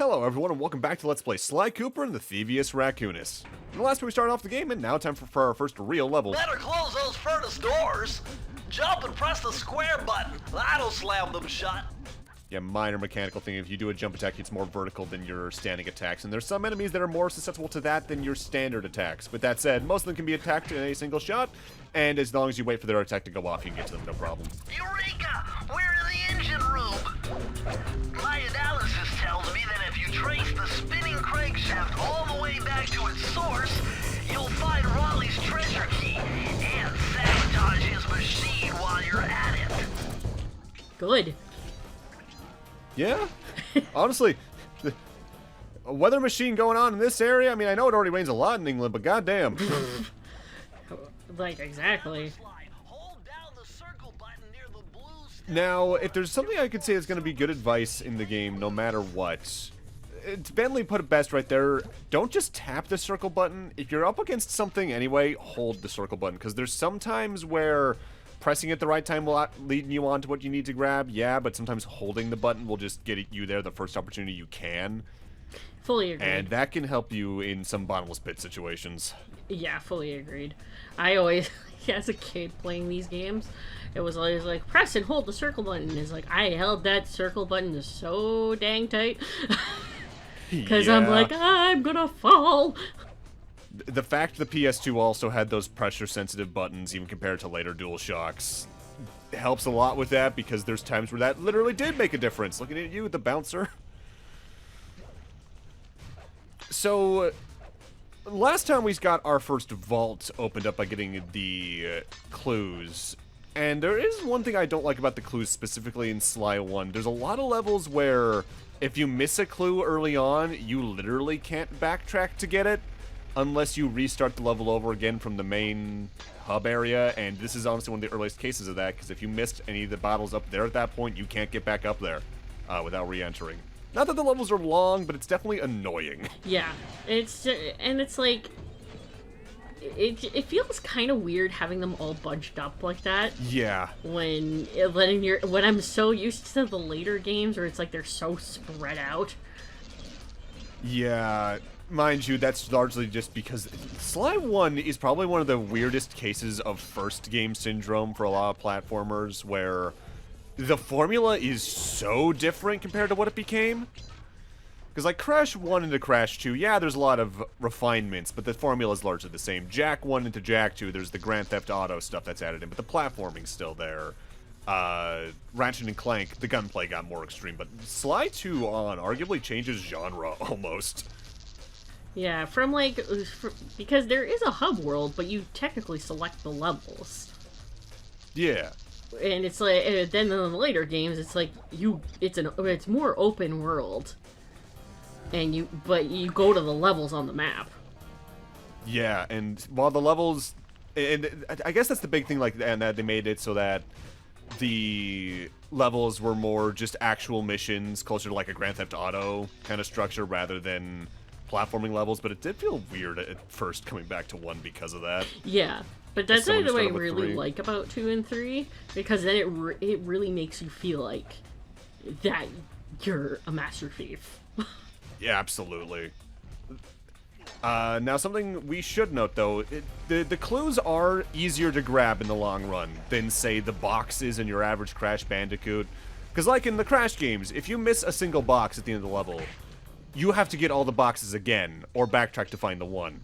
Hello everyone and welcome back to Let's Play Sly Cooper and the Thievius Raccoonus. In the last time we started off the game and now time for our first real level. Better close those furnace doors. Jump and press the square button. That'll slam them shut. Yeah, minor mechanical thing. If you do a jump attack, it's more vertical than your standing attacks. And there's some enemies that are more susceptible to that than your standard attacks. With that said, most of them can be attacked in a single shot. And as long as you wait for their attack to go off, you can get to them no problem. Eureka! We're in the engine room. My analysis tells me that if you trace the spinning crankshaft all the way back to its source, you'll find Raleigh's treasure key and sabotage his machine while you're at it. Good. Yeah? Honestly, a weather machine going on in this area? I mean, I know it already rains a lot in England, but goddamn. Like, exactly. Now, if there's something I could say is going to be good advice in the game, no matter what, Bentley put it best right there. Don't just tap the circle button. If you're up against something anyway, hold the circle button, because there's some times where pressing it the right time will lead you on to what you need to grab, yeah, but sometimes holding the button will just get you there the first opportunity you can. Fully agreed. And that can help you in some bottomless pit situations. Yeah, fully agreed. I always, as a kid playing these games, it was always like, press and hold the circle button. It's like, I held that circle button so dang tight. Because I'm like, I'm gonna fall. The fact the PS2 also had those pressure-sensitive buttons, even compared to later DualShocks, helps a lot with that, because there's times where that literally did make a difference. Looking at you, the bouncer. So, last time we got our first vault opened up by getting the clues. And there is one thing I don't like about the clues, specifically in Sly 1. There's a lot of levels where if you miss a clue early on, you literally can't backtrack to get it, unless you restart the level over again from the main hub area, and this is honestly one of the earliest cases of that, because if you missed any of the battles up there at that point, you can't get back up there without re-entering. Not that the levels are long, but it's definitely annoying. Yeah, it's like, it feels kind of weird having them all bunched up like that. Yeah. When I'm so used to the later games where it's like they're so spread out. Yeah. Mind you, that's largely just because Sly 1 is probably one of the weirdest cases of first game syndrome for a lot of platformers, where the formula is so different compared to what it became. Because like Crash 1 into Crash 2, yeah, there's a lot of refinements, but the formula is largely the same. Jack 1 into Jack 2, there's the Grand Theft Auto stuff that's added in, but the platforming's still there. Ratchet and Clank, the gunplay got more extreme, but Sly 2 on arguably changes genre almost. Yeah, because there is a hub world, but you technically select the levels. Yeah. And it's like, then in the later games, it's like, it's more open world. But you go to the levels on the map. Yeah, and while the levels, and I guess that's the big thing, like, and that they made it so that the levels were more just actual missions, closer to like a Grand Theft Auto kind of structure rather than platforming levels, but it did feel weird at first coming back to 1 because of that. Yeah, but that's what I really 3. like about 2 and 3, because then it really makes you feel like that you're a master thief. Yeah, absolutely. Now something we should note though, the clues are easier to grab in the long run than say the boxes in your average Crash Bandicoot. Because like in the Crash games, if you miss a single box at the end of the level, you have to get all the boxes again, or backtrack to find the one.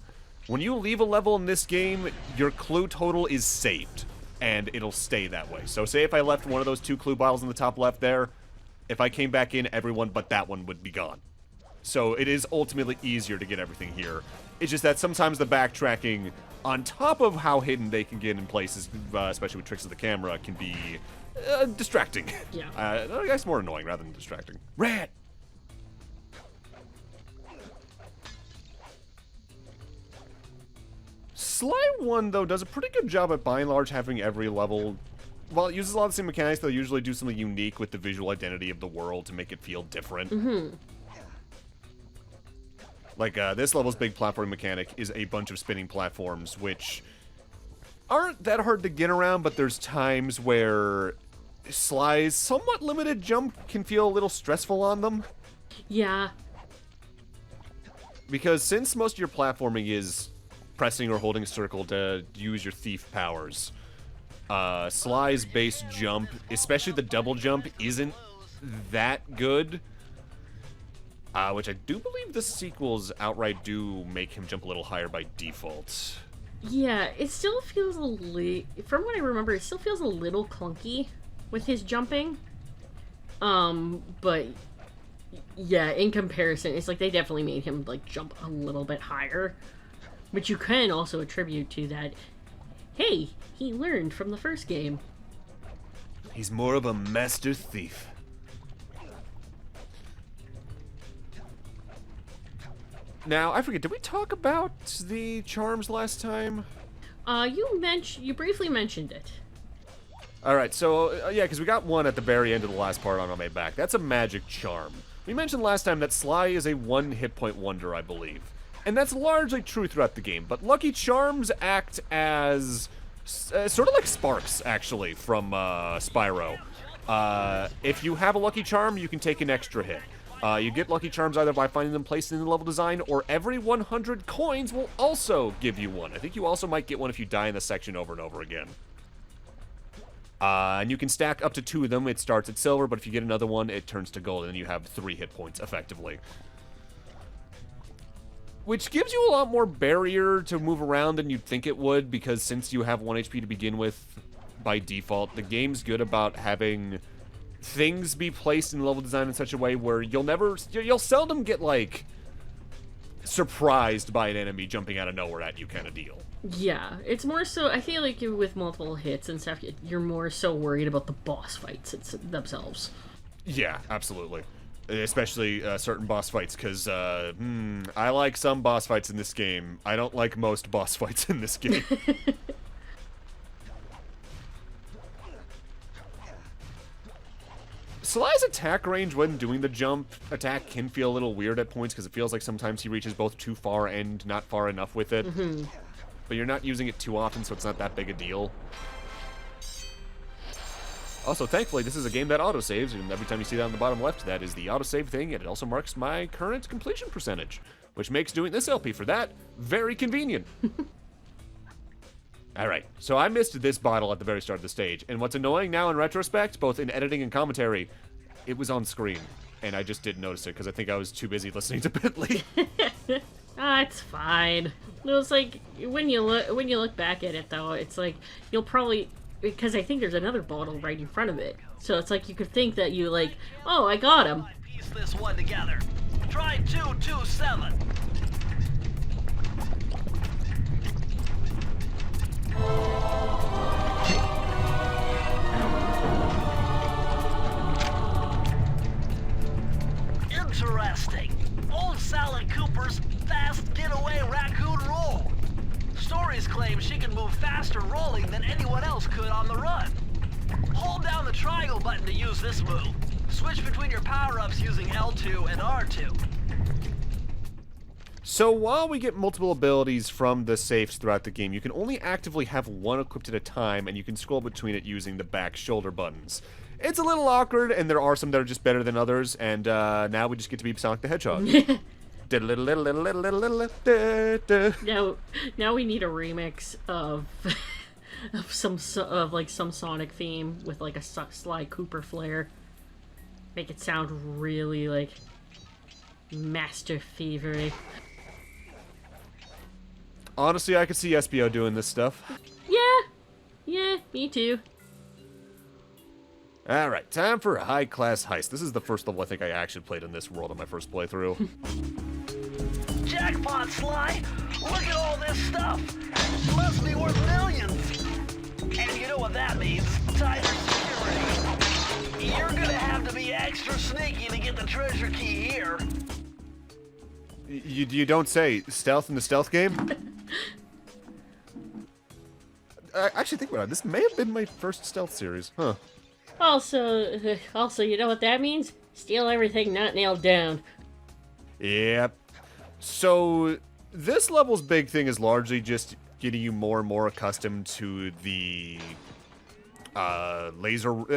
When you leave a level in this game, your clue total is saved, and it'll stay that way. So say if I left one of those 2 clue bottles in the top left there, if I came back in, everyone but that one would be gone. So it is ultimately easier to get everything here. It's just that sometimes the backtracking, on top of how hidden they can get in places, especially with tricks of the camera, can be distracting. Yeah. I guess more annoying rather than distracting. Rat! Sly 1, though, does a pretty good job at, by and large, having every level. While it uses a lot of the same mechanics, they'll usually do something unique with the visual identity of the world to make it feel different. Mm-hmm. Like, this level's big platform mechanic is a bunch of spinning platforms, which aren't that hard to get around, but there's times where Sly's somewhat limited jump can feel a little stressful on them. Yeah. Because since most of your platforming is pressing or holding circle to use your thief powers, Sly's base jump, especially the double jump, isn't that good. Which I do believe the sequels outright do make him jump a little higher by default. Yeah, it still feels a little... From what I remember, it still feels a little clunky with his jumping. But... Yeah, in comparison, it's like they definitely made him, like, jump a little bit higher. Which you can also attribute to that, hey, he learned from the first game. He's more of a master thief. Now, I forget, did we talk about the charms last time? You briefly mentioned it. Alright, so, yeah, because we got one at the very end of the last part on our way back. That's a magic charm. We mentioned last time that Sly is a 1 hit point wonder, I believe. And that's largely true throughout the game, but Lucky Charms act as sort of like sparks, actually, from Spyro. If you have a Lucky Charm, you can take an extra hit. You get Lucky Charms either by finding them placed in the level design, or every 100 coins will also give you one. I think you also might get one if you die in the section over and over again. And you can stack up to 2 of them. It starts at silver, but if you get another one, it turns to gold, and then you have 3 hit points, effectively. Which gives you a lot more barrier to move around than you'd think it would, because since you have 1 HP to begin with by default, the game's good about having things be placed in level design in such a way where you'll seldom get, like, surprised by an enemy jumping out of nowhere at you kind of deal. Yeah, it's more so, I feel like with multiple hits and stuff, you're more so worried about the boss fights themselves. Yeah, absolutely. Especially certain boss fights, because I like some boss fights in this game. I don't like most boss fights in this game. Sly's attack range when doing the jump attack can feel a little weird at points, because it feels like sometimes he reaches both too far and not far enough with it. Mm-hmm. But you're not using it too often, so it's not that big a deal. Also, thankfully, this is a game that autosaves, and every time you see that on the bottom left, that is the autosave thing, and it also marks my current completion percentage, which makes doing this LP for that very convenient. Alright, so I missed this bottle at the very start of the stage, and what's annoying now in retrospect, both in editing and commentary, it was on screen, and I just didn't notice it, because I think I was too busy listening to Bentley. It's fine. It was like, when you look back at it, though, it's like, you'll probably... Because I think there's another bottle right in front of it. So it's like you could think that you like, oh, I got him. Piece this one together. Try 227. Interesting. Old Sally Cooper's fast getaway raccoon roll. Stories claim she can move faster rolling than anyone else could on the run. Hold down the triangle button to use this move. Switch between your power-ups using L2 and R2. So while we get multiple abilities from the safes throughout the game, you can only actively have one equipped at a time, and you can scroll between it using the back shoulder buttons. It's a little awkward, and there are some that are just better than others, and now we just get to be Sonic the Hedgehog. Now we need a remix of some Sonic theme with like a Sly Cooper flair. Make it sound really like master thievery. Honestly, I could see SBO doing this stuff. Yeah, me too. Alright, time for a high-class heist. This is the first level I think I actually played in this world on my first playthrough. Jackpot, Sly! Look at all this stuff! It must be worth millions! And you know what that means? Tighter security. You're gonna have to be extra sneaky to get the treasure key here. You don't say. Stealth in the stealth game? I actually think about it. This may have been my first stealth series. Huh. Also, you know what that means? Steal everything not nailed down. Yep. So, this level's big thing is largely just getting you more and more accustomed to the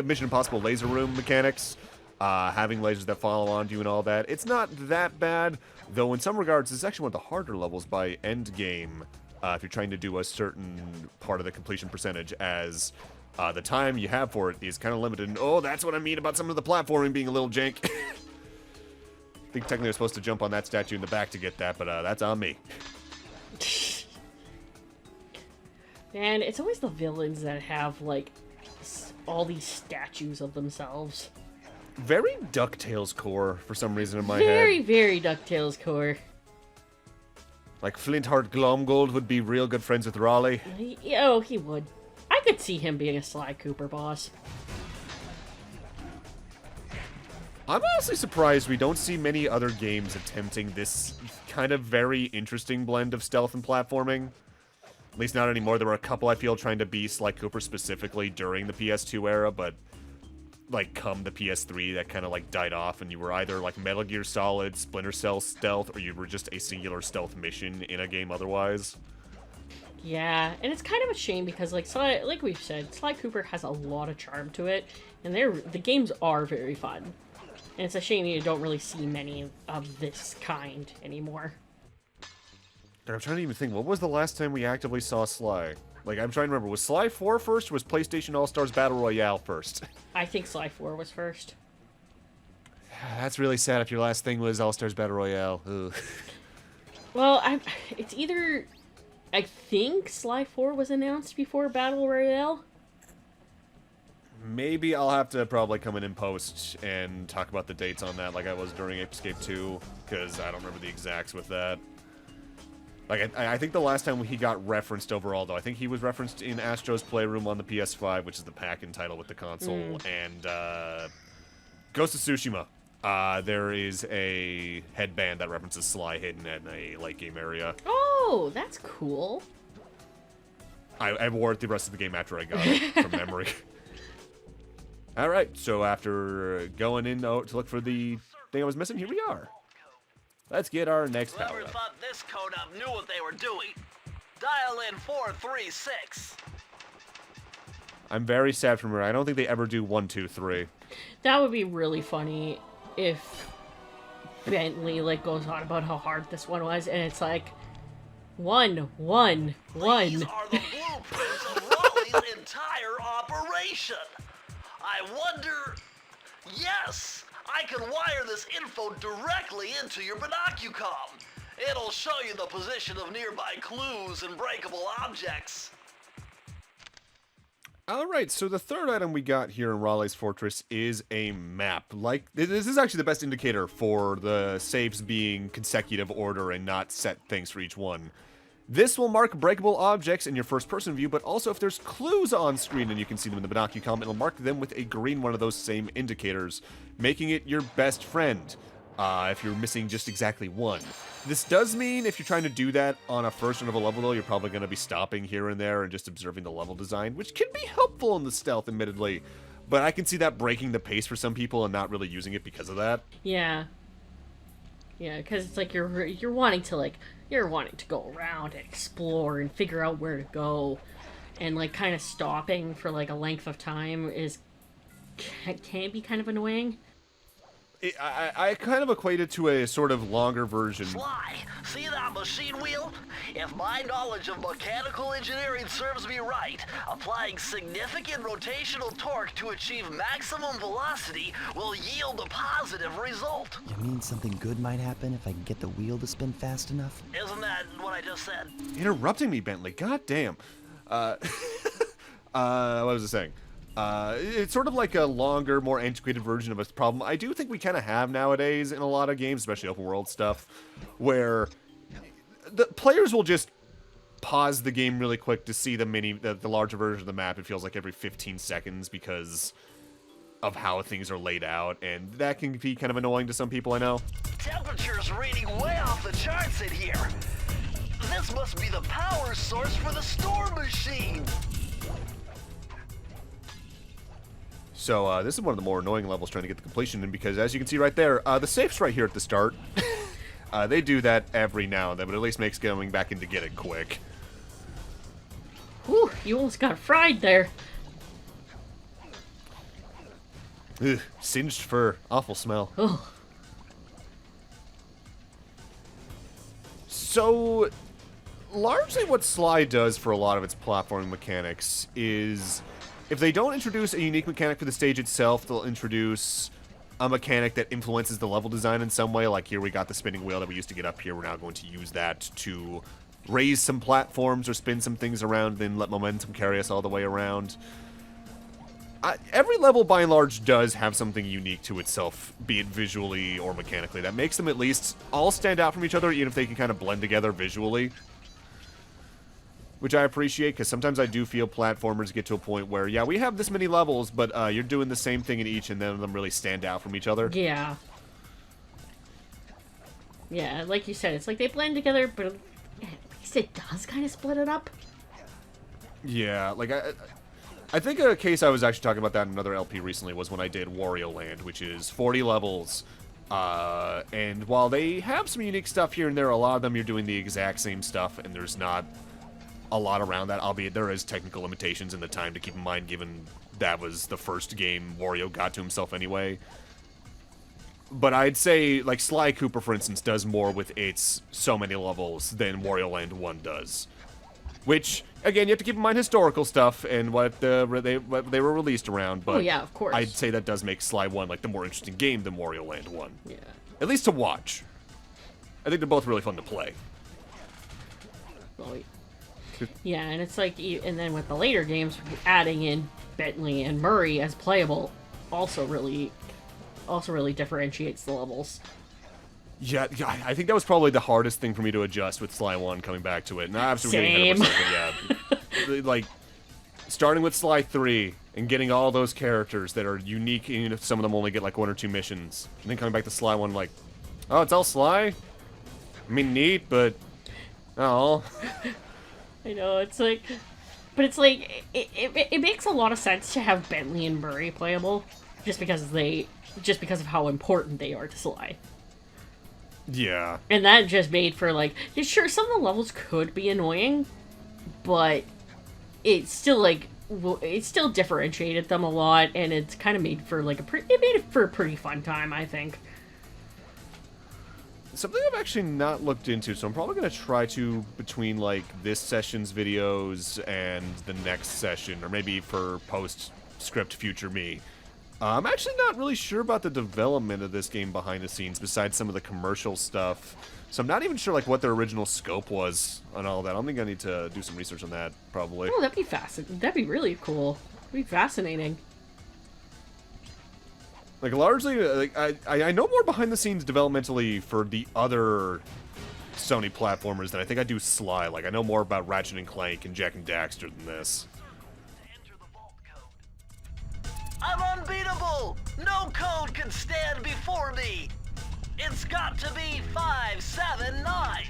Mission Impossible laser room mechanics. having lasers that follow on you and all that. It's not that bad, though in some regards, it's actually one of the harder levels by end game, if you're trying to do a certain part of the completion percentage, as the time you have for it is kind of limited. And, oh, that's what I mean about some of the platforming being a little jank. I think technically I was supposed to jump on that statue in the back to get that, but that's on me. Man, it's always the villains that have, like, all these statues of themselves. Very DuckTales core for some reason in my Very, head. very DuckTales core. Like Flintheart Glomgold would be real good friends with Raleigh. Oh, he would. I could see him being a Sly Cooper boss. I'm honestly surprised we don't see many other games attempting this kind of very interesting blend of stealth and platforming. At least not anymore. There were a couple, I feel, trying to be Sly Cooper specifically during the PS2 era, but like come the PS3, that kind of like died off, and you were either like Metal Gear Solid, Splinter Cell stealth, or you were just a singular stealth mission in a game otherwise. Yeah, and it's kind of a shame because, like we've said, Sly Cooper has a lot of charm to it, and the games are very fun. And it's a shame you don't really see many of this kind anymore. I'm trying to even think, what was the last time we actively saw Sly? Like, I'm trying to remember, was Sly 4 first, or was PlayStation All-Stars Battle Royale first? I think Sly 4 was first. That's really sad if your last thing was All-Stars Battle Royale. Ugh. Well, it's either... I think Sly 4 was announced before Battle Royale. Maybe I'll have to probably come in post and talk about the dates on that like I was during Ep.2, because I don't remember the exacts with that. Like, I think the last time he got referenced overall, though, I think he was referenced in Astro's Playroom on the PS5, which is the pack-in title with the console, and Ghost of Tsushima. There is a headband that references Sly hidden in a late-game area. Oh, that's cool. I wore it the rest of the game after I got it from memory. Alright, so after going in to look for the thing I was missing, here we are. Let's get our next power Whoever up. thought this code up knew what they were doing. Dial in 436. I'm very sad from here. I don't think they ever do 1, 2, 3. That would be really funny if Bentley, like, goes on about how hard this one was, and it's like, 1, 1, 1. These are the blueprints of Raleigh's entire operation. I wonder... Yes! I can wire this info directly into your binocucom. It'll show you the position of nearby clues and breakable objects. Alright, so the third item we got here in Raleigh's Fortress is a map. Like, this is actually the best indicator for the saves being consecutive order and not set things for each one. This will mark breakable objects in your first-person view, but also if there's clues on screen and you can see them in the binocucom, it'll mark them with a green one of those same indicators, making it your best friend, if you're missing just exactly one. This does mean if you're trying to do that on a first run of a level, though, you're probably going to be stopping here and there and just observing the level design, which can be helpful in the stealth, admittedly, but I can see that breaking the pace for some people and not really using it because of that. Yeah. Yeah, because it's like you're wanting to go around and explore and figure out where to go, and like kind of stopping for like a length of time can be kind of annoying. I kind of equate it to a sort of longer version. Sly, see that machine wheel? If my knowledge of mechanical engineering serves me right, applying significant rotational torque to achieve maximum velocity will yield a positive result. You mean something good might happen if I can get the wheel to spin fast enough? Isn't that what I just said? Interrupting me, Bentley. God damn. What was I saying? It's sort of like a longer, more antiquated version of a problem I do think we kind of have nowadays in a lot of games, especially open world stuff, where the players will just pause the game really quick to see the larger version of the map. It feels like every 15 seconds because of how things are laid out, and that can be kind of annoying to some people, I know. Temperature's reading way off the charts in here. This must be the power source for the storm machine. So this is one of the more annoying levels trying to get the completion in, because as you can see right there, the safe's right here at the start. They do that every now and then, but at least makes going back in to get it quick. Whew, you almost got fried there. Ugh, singed fur. Awful smell. Ugh. So, largely what Sly does for a lot of its platforming mechanics is, if they don't introduce a unique mechanic for the stage itself, they'll introduce a mechanic that influences the level design in some way. Like here we got the spinning wheel that we used to get up here. We're now going to use that to raise some platforms or spin some things around, then let momentum carry us all the way around. Every level, by and large, does have something unique to itself, be it visually or mechanically, that makes them at least all stand out from each other, even if they can kind of blend together visually. Which I appreciate, because sometimes I do feel platformers get to a point where, yeah, we have this many levels, but you're doing the same thing in each, and none of them really stand out from each other. Yeah. Yeah, like you said, it's like they blend together, but at least it does kind of split it up. Yeah, like, I think a case I was actually talking about that in another LP recently was when I did Wario Land, which is 40 levels. And while they have some unique stuff here and there, a lot of them you're doing the exact same stuff, and there's not a lot around that, albeit there is technical limitations in the time to keep in mind, given that was the first game Wario got to himself anyway. But I'd say, like, Sly Cooper, for instance, does more with its so many levels than Wario Land 1 does. Which, again, you have to keep in mind historical stuff and what they were released around, but Oh, yeah, of course. I'd say that does make Sly 1, like, the more interesting game than Wario Land 1. Yeah. At least to watch. I think they're both really fun to play. Well, yeah, and it's like, and then with the later games, adding in Bentley and Murray as playable also really differentiates the levels. Yeah, I think that was probably the hardest thing for me to adjust with Sly 1 coming back to it. And obviously we're getting ahead of ourselves, but yeah. Like, starting with Sly 3 and getting all those characters that are unique, even if some of them only get like 1 or 2 missions. And then coming back to Sly 1 like, oh, it's all Sly? I mean, neat, but... oh. I know, it's like... But it's like, it makes a lot of sense to have Bentley and Murray playable, just because of how important they are to Sly. Yeah. And that just made for, like, yeah, sure, some of the levels could be annoying, but it's still, like, it still differentiated them a lot, and it's kind of made for, like, it made it for a pretty fun time, I think. Something I've actually not looked into, so I'm probably going to try to, between, like, this session's videos and the next session, or maybe for post-script future me, I'm actually not really sure about the development of this game behind the scenes, besides some of the commercial stuff. So I'm not even sure, like, what their original scope was on all that. I think I need to do some research on that, probably. Oh, that'd be fascinating. That'd be really cool. That'd be fascinating. Like, largely, like, I know more behind the scenes developmentally for the other Sony platformers than I think I do Sly. Like, I know more about Ratchet and Clank and Jak and Daxter than this. I'm unbeatable! No code can stand before me! It's got to be 579!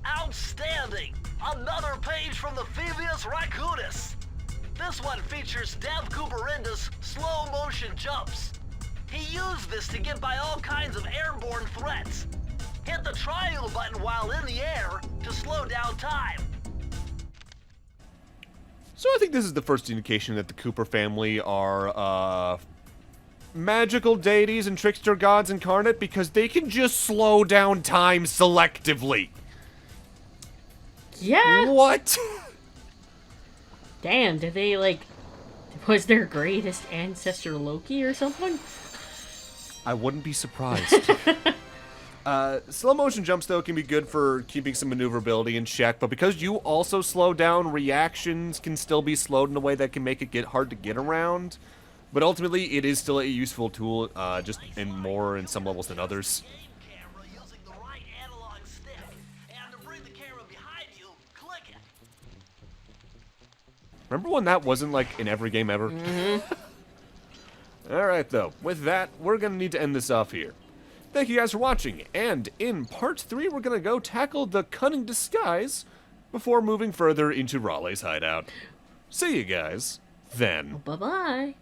Outstanding! Another page from the Thievius Raccoonus! This one features Dev Cooperenda's slow motion jumps. He used this to get by all kinds of airborne threats. Hit the triangle button while in the air to slow down time. So I think this is the first indication that the Cooper family are, magical deities and trickster gods incarnate, because they can just slow down time selectively. Yeah. What? Damn, did they, like... Was their greatest ancestor Loki or something? I wouldn't be surprised. Slow motion jumps, though, can be good for keeping some maneuverability in check, but because you also slow down, reactions can still be slowed in a way that can make it get hard to get around. But ultimately, it is still a useful tool, just in some levels than others. Camera using the right analog stick. And to bring the camera behind you, click it. Remember when that wasn't, like, in every game ever? Alright, though. With that, we're gonna need to end this off here. Thank you guys for watching, and in part 3, we're gonna go tackle the cunning disguise before moving further into Raleigh's hideout. See you guys then. Bye-bye.